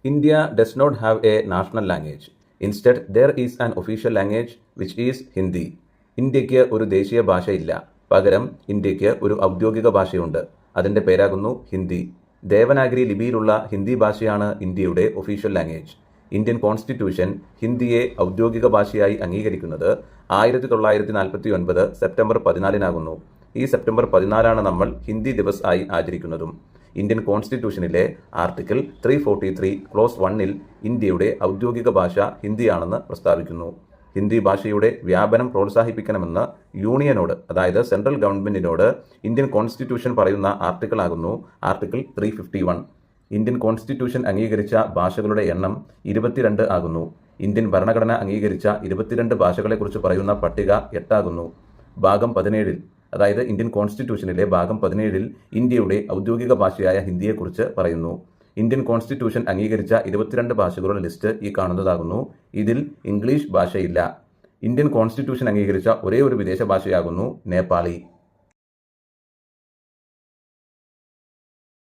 India does not have a national language. Instead, there is an official language which is Hindi. ഇന്ത്യയ്ക്ക് ഒരു ദേശീയ ഭാഷയില്ല. പകരം ഇന്ത്യയ്ക്ക് ഒരു ഔദ്യോഗിക ഭാഷയുണ്ട്. അതിൻ്റെ പേരാകുന്നു ഹിന്ദി. ദേവനാഗരി ലിപിയിലുള്ള ഹിന്ദി ഭാഷയാണ് ഇന്ത്യയുടെ ഒഫീഷ്യൽ ലാംഗ്വേജ്. ഇന്ത്യൻ കോൺസ്റ്റിറ്റ്യൂഷൻ ഹിന്ദിയെ ഔദ്യോഗിക ഭാഷയായി അംഗീകരിക്കുന്നത് 1949 സെപ്റ്റംബർ 14 ഈ സെപ്റ്റംബർ 14 നമ്മൾ ഹിന്ദി ദിവസ് ആയി ആചരിക്കുന്നതും. ഇന്ത്യൻ കോൺസ്റ്റിറ്റ്യൂഷനിലെ ആർട്ടിക്കിൾ 343 ക്ലോസ് 1 ഇന്ത്യയുടെ ഔദ്യോഗിക ഭാഷ ഹിന്ദിയാണെന്ന് പ്രസ്താവിക്കുന്നു. ഹിന്ദി ഭാഷയുടെ വ്യാപനം പ്രോത്സാഹിപ്പിക്കണമെന്ന് യൂണിയനോട്, അതായത് സെൻട്രൽ ഗവൺമെന്റിനോട് ഇന്ത്യൻ കോൺസ്റ്റിറ്റ്യൂഷൻ പറയുന്ന ആർട്ടിക്കിൾ ആകുന്നു ആർട്ടിക്കിൾ 351. ഇന്ത്യൻ കോൺസ്റ്റിറ്റ്യൂഷൻ അംഗീകരിച്ച ഭാഷകളുടെ എണ്ണം 22 ആകുന്നു. ഇന്ത്യൻ ഭരണഘടന അംഗീകരിച്ച 22 ഭാഷകളെക്കുറിച്ച് പറയുന്ന പട്ടിക 8 ആകുന്നു. ഭാഗം 17, അതായത് ഇന്ത്യൻ കോൺസ്റ്റിറ്റ്യൂഷനിലെ ഭാഗം 17 ഇന്ത്യയുടെ ഔദ്യോഗിക ഭാഷയായ ഹിന്ദിയെക്കുറിച്ച് പറയുന്നു. ഇന്ത്യൻ കോൺസ്റ്റിറ്റ്യൂഷൻ അംഗീകരിച്ച 22 ഭാഷകളുടെ ലിസ്റ്റ് ഈ കാണുന്നതാകുന്നു. ഇതിൽ ഇംഗ്ലീഷ് ഭാഷയില്ല. ഇന്ത്യൻ കോൺസ്റ്റിറ്റ്യൂഷൻ അംഗീകരിച്ച ഒരേ ഒരു വിദേശ ഭാഷയാകുന്നു നേപ്പാളി.